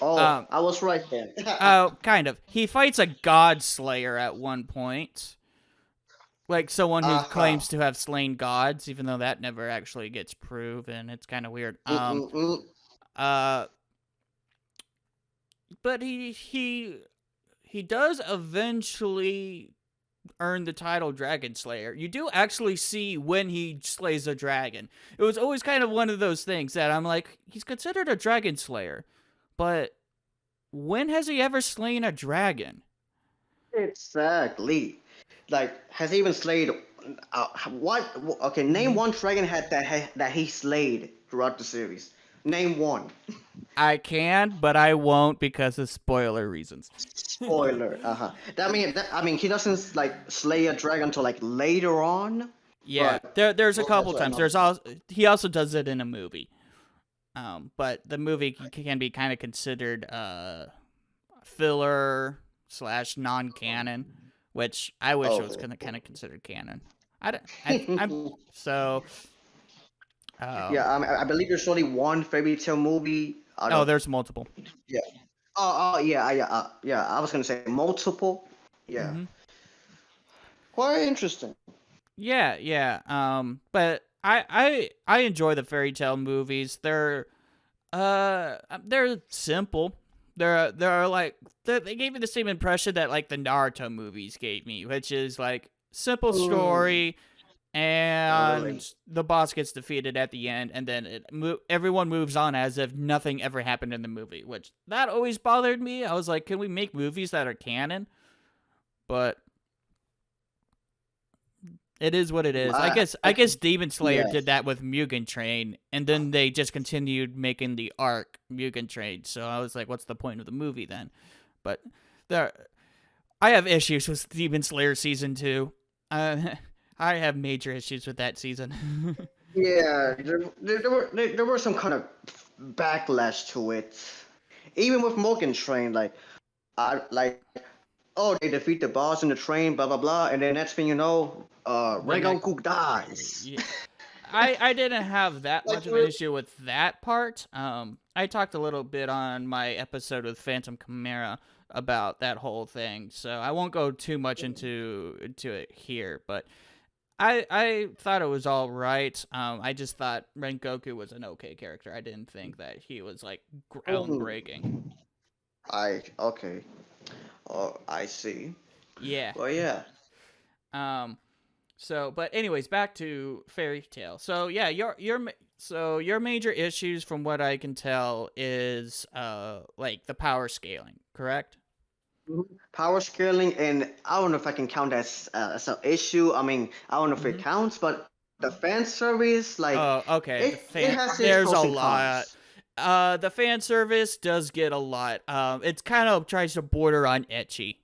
Speaker 3: Oh,
Speaker 2: Um,
Speaker 3: I was right then.
Speaker 2: kind of. He fights a god slayer at one point, like someone who
Speaker 3: Uh-huh.
Speaker 2: claims to have slain gods, even though that never actually gets proven. It's kind of weird.
Speaker 3: Mm-mm-mm.
Speaker 2: Uh, but he does eventually earn the title Dragon Slayer. You do actually see when he slays a dragon. It was always kind of one of those things that I'm like, he's considered a Dragon Slayer, but when has he ever slain a dragon?
Speaker 3: Exactly. Like, has he even slayed? What? Okay, name
Speaker 2: Mhm.
Speaker 3: one dragon head that he slayed throughout the series. Name one.
Speaker 2: I can, but I won't because of spoiler reasons.
Speaker 3: Spoiler. Uh-huh. I mean, he doesn't like slay a dragon until like later on,
Speaker 2: Yeah,
Speaker 3: but
Speaker 2: there's a
Speaker 3: well,
Speaker 2: couple
Speaker 3: that's
Speaker 2: times.
Speaker 3: another
Speaker 2: There's
Speaker 3: thing.
Speaker 2: also he also does it in a movie. But the movie can be kind of considered filler slash non-canon, which I wish it was
Speaker 3: Oh.
Speaker 2: kind of considered canon. I'm so
Speaker 3: Yeah,
Speaker 2: um
Speaker 3: I believe there's only one fairy tale movie out
Speaker 2: oh,
Speaker 3: of
Speaker 2: there's multiple.
Speaker 3: yeah. Oh, yeah. I was gonna say multiple. Yeah,
Speaker 2: Hmm.
Speaker 3: quite interesting.
Speaker 2: Yeah. But I enjoy the fairy tale movies. They're simple. They're like they gave me the same impression that like the Naruto movies gave me, which is like simple
Speaker 3: Mm,
Speaker 2: story.
Speaker 3: Oh, really?
Speaker 2: and the boss gets defeated at the end, and then everyone moves on as if nothing ever happened in the movie, which that always bothered me. I was like, can we make movies that are canon? But it is what it is. I guess Demon Slayer
Speaker 3: Yes.
Speaker 2: did that with Mugen Train, and then they just continued making the arc Mugen Train. So I was like, what's the point of the movie then? But there, I have issues with Demon Slayer season 2. I have major issues with that season.
Speaker 3: Yeah, there were some kind of backlash to it. Even with Morgan Train, like oh, they defeat the boss in the train, blah blah blah, and then next thing you know,
Speaker 2: the next,
Speaker 3: Rengoku dies.
Speaker 2: yeah. I didn't have that
Speaker 3: Like
Speaker 2: much of an issue with that part. I talked a little bit on my episode with Phantom Chimera about that whole thing, so I won't go too much into it here. But I thought it was all right. I just thought Rengoku was an okay character. I didn't think that he was like groundbreaking.
Speaker 3: Okay. Oh, I see.
Speaker 2: Yeah.
Speaker 3: Well, yeah.
Speaker 2: Um. So, but anyways, back to Fairy Tale. So yeah, your major issues, from what I can tell, is like the power scaling, correct?
Speaker 3: Power scaling, and I don't know if I can count as an issue. I mean, I don't know if it
Speaker 2: Mm-hmm.
Speaker 3: counts, but the fan service, like,
Speaker 2: Oh, okay.
Speaker 3: it has its
Speaker 2: There's a
Speaker 3: pros and
Speaker 2: lot.
Speaker 3: cons.
Speaker 2: The fan service does get a lot. It's kind of tries to border on etchy.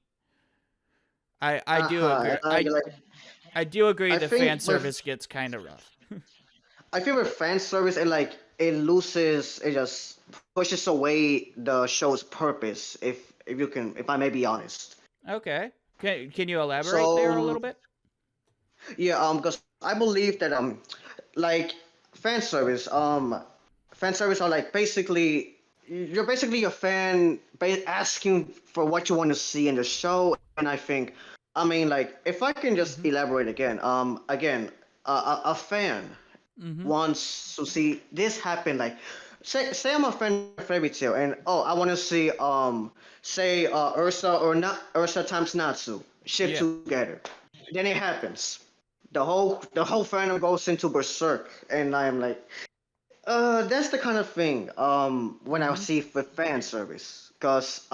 Speaker 2: I do agree.
Speaker 3: Like,
Speaker 2: I do agree.
Speaker 3: I
Speaker 2: The fan
Speaker 3: think with
Speaker 2: service gets kind of rough.
Speaker 3: I feel with fan service, it just pushes away the show's purpose. If I may be honest.
Speaker 2: Okay. Can you elaborate there a
Speaker 3: So
Speaker 2: little bit?
Speaker 3: yeah, because I believe that like fan service, fan service are like basically you're basically a fan asking for what you want to see in the show, and I mean, like, if I can just
Speaker 2: Mm-hmm.
Speaker 3: elaborate again, a fan
Speaker 2: Mm-hmm.
Speaker 3: wants to see this happen. Like, say I'm a fan of Fairy Tail, and oh, I want to see say Ursa or not Ursa times Natsu ship
Speaker 2: Yeah.
Speaker 3: together. Then it happens. The whole fandom goes into berserk, and I'm like, that's the kind of thing when I
Speaker 2: Mm-hmm.
Speaker 3: see with fan service, because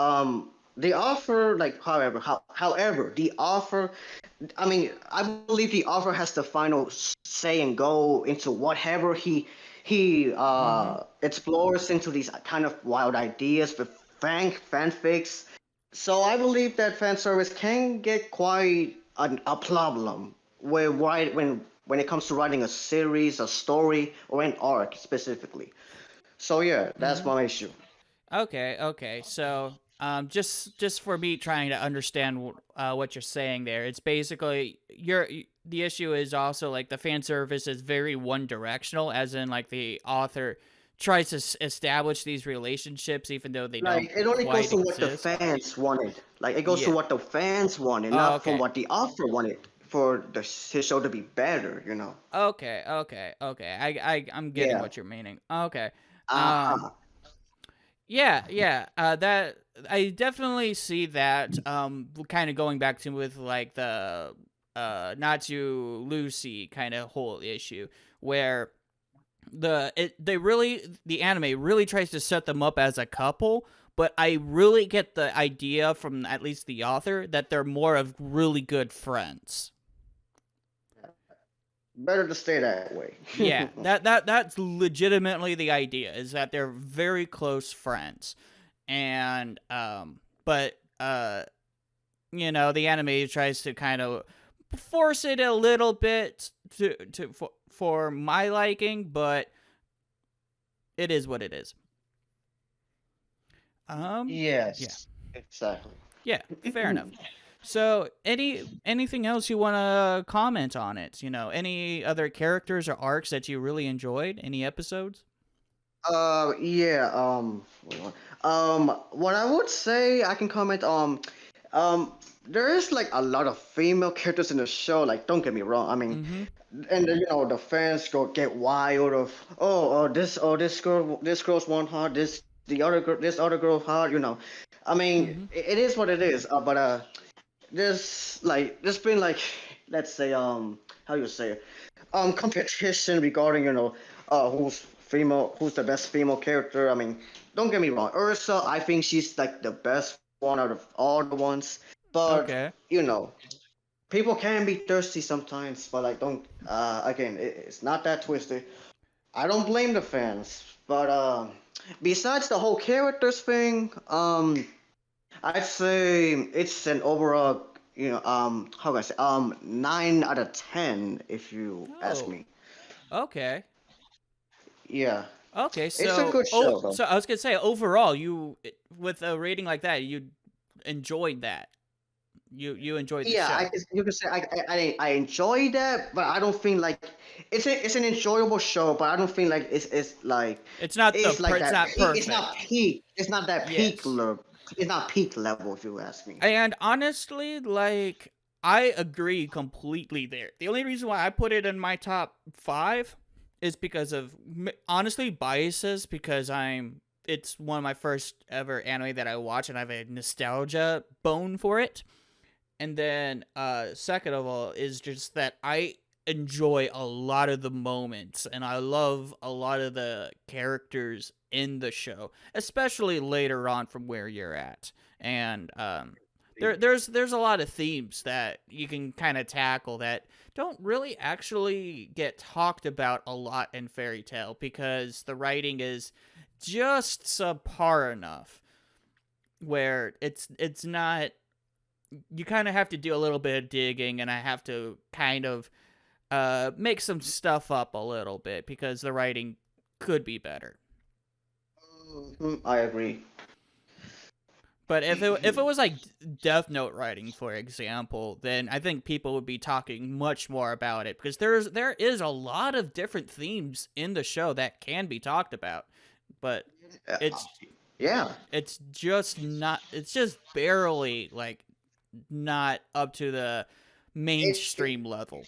Speaker 3: the offer, like, however the offer, I mean, I believe the author has the final say and go into whatever he
Speaker 2: Mm-hmm.
Speaker 3: explores into these kind of wild ideas with fanfics. So I believe that fan service can get quite a problem when it comes to writing a series, a story, or an arc specifically. So yeah, that's
Speaker 2: Mm-hmm.
Speaker 3: my issue.
Speaker 2: Okay. So, just for me trying to understand what you're saying there, it's basically the issue is also like the fan service is very one directional, as in like the author tries to establish these relationships even though they don't
Speaker 3: Like, it only goes
Speaker 2: quite
Speaker 3: to what the
Speaker 2: exist.
Speaker 3: fans wanted. Like, it goes to
Speaker 2: Yeah.
Speaker 3: what the fans wanted,
Speaker 2: Oh,
Speaker 3: not from
Speaker 2: okay.
Speaker 3: what the author wanted for his show to be better.
Speaker 2: Okay. I'm getting
Speaker 3: Yeah.
Speaker 2: what you're meaning. Okay. Um.
Speaker 3: Uh-huh.
Speaker 2: Yeah. That I definitely see that. Kind of going back to with like the Natsu Lucy kind of whole issue where the anime really tries to set them up as a couple, but I really get the idea from at least the author that they're more of really good friends.
Speaker 3: Better to stay that way.
Speaker 2: Yeah, that's legitimately the idea, is that they're very close friends. And but the anime tries to kind of force it a little bit for my liking, but it is what it is. Yeah.
Speaker 3: Yes, exactly.
Speaker 2: Yeah, fair enough. So, anything else you want to comment on it? Any other characters or arcs that you really enjoyed? Any episodes?
Speaker 3: Yeah. Wait, what I would say I can comment on, um, there is like a lot of female characters in the show. Like, don't get me wrong. I mean,
Speaker 2: Mm-hmm.
Speaker 3: and then, the fans go get wild of, this girl's one heart, this other girl heart. I mean,
Speaker 2: Mm-hmm.
Speaker 3: it is what it is. But there's been, like, let's say, how you say it? competition regarding who's the best female character. I mean, don't get me wrong, Ursa. I think she's like the best one out of all the ones. But
Speaker 2: Okay.
Speaker 3: people can be thirsty sometimes. But like, don't again, it's not that twisted. I don't blame the fans. But besides the whole characters thing, I'd say it's an overall, how can I say, 9 out of 10 if you ask
Speaker 2: Oh,
Speaker 3: me.
Speaker 2: okay.
Speaker 3: Yeah,
Speaker 2: Okay,
Speaker 3: it's a good show though.
Speaker 2: so I was gonna say overall, with a rating like that, you enjoyed that. You enjoyed the
Speaker 3: Yeah,
Speaker 2: show.
Speaker 3: you could say I enjoy that, but I don't think like it's an enjoyable show, but I don't think like
Speaker 2: It's not
Speaker 3: it's like
Speaker 2: it's
Speaker 3: that
Speaker 2: not
Speaker 3: peak. It's not
Speaker 2: perfect.
Speaker 3: peak. It's not that peak
Speaker 2: Yes.
Speaker 3: level. It's not peak level if you ask me.
Speaker 2: And honestly, like I agree completely there. The only reason why I put it in my top 5 is because of honestly biases because it's one of my first ever anime that I watch and I have a nostalgia bone for it. And then second of all is just that I enjoy a lot of the moments and I love a lot of the characters in the show, especially later on from where you're at. And there's a lot of themes that you can kind of tackle that don't really actually get talked about a lot in Fairy Tail because the writing is just subpar enough where it's not, you kind of have to do a little bit of digging and I have to kind of make some stuff up a little bit because the writing could be better.
Speaker 3: I agree.
Speaker 2: But if it was like Death Note writing, for example, then I think people would be talking much more about it because there is a lot of different themes in the show that can be talked about, but
Speaker 3: Uh,
Speaker 2: it's
Speaker 3: yeah.
Speaker 2: it's just not, it's just barely like not up to the
Speaker 3: It,
Speaker 2: mainstream level.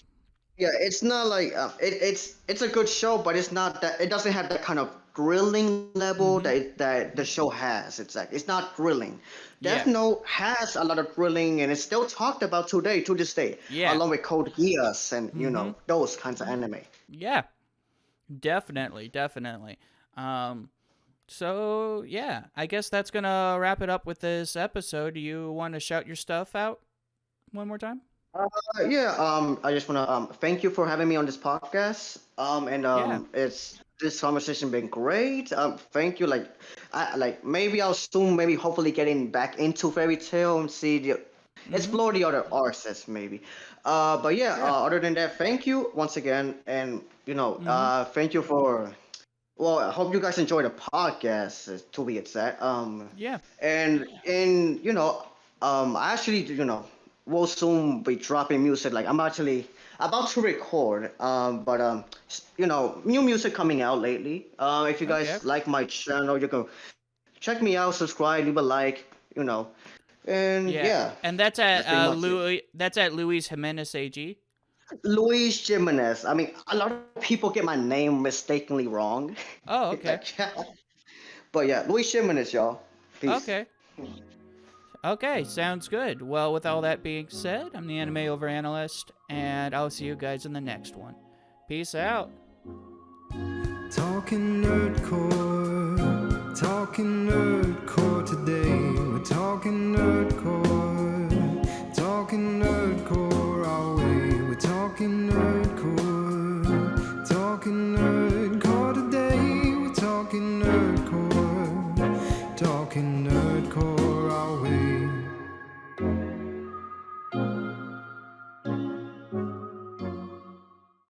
Speaker 3: Yeah, it's not like it's a good show, but it's not that it doesn't have that kind of thrilling level
Speaker 2: Mm-hmm.
Speaker 3: that the show has. It's not thrilling. Death
Speaker 2: Yeah.
Speaker 3: Note has a lot of thrilling, and it's still talked about today to this day,
Speaker 2: Yeah.
Speaker 3: along with Code Geass and
Speaker 2: Mm-hmm.
Speaker 3: those kinds of anime.
Speaker 2: Yeah. Definitely. Definitely. So yeah, I guess that's gonna wrap it up with this episode. Do you want to shout your stuff out one more time?
Speaker 3: Yeah, I just wanna thank you for having me on this podcast. And
Speaker 2: Yeah.
Speaker 3: it's this conversation been great. Thank you. Like maybe I'll soon, maybe hopefully getting back into fairy tale and see the
Speaker 2: Mm-hmm.
Speaker 3: explore the other artists maybe. But yeah,
Speaker 2: Yeah.
Speaker 3: other than that, thank you once again, and
Speaker 2: Mm-hmm.
Speaker 3: thank you for. Well, I hope you guys enjoy the podcast. To be exact.
Speaker 2: Yeah.
Speaker 3: And I actually will soon be dropping music. Like I'm actually about to record. But new music coming out lately. If you
Speaker 2: Okay.
Speaker 3: guys like my channel, you can check me out, subscribe, leave a like. And
Speaker 2: Yeah.
Speaker 3: yeah,
Speaker 2: And that's
Speaker 3: that's
Speaker 2: at
Speaker 3: pretty much it.
Speaker 2: Louis. That's at Luis Jimenez AG.
Speaker 3: Luis Jimenez. I mean, a lot of people get my name mistakenly wrong.
Speaker 2: Oh, okay.
Speaker 3: Like, but yeah, Luis Jimenez, y'all. Peace.
Speaker 2: Okay. Okay. Sounds good. Well, with all that being said, I'm the anime overanalyst, and I'll see you guys in the next one. Peace out.
Speaker 1: Talking nerdcore, talking nerdcore today. We're talking nerdcore.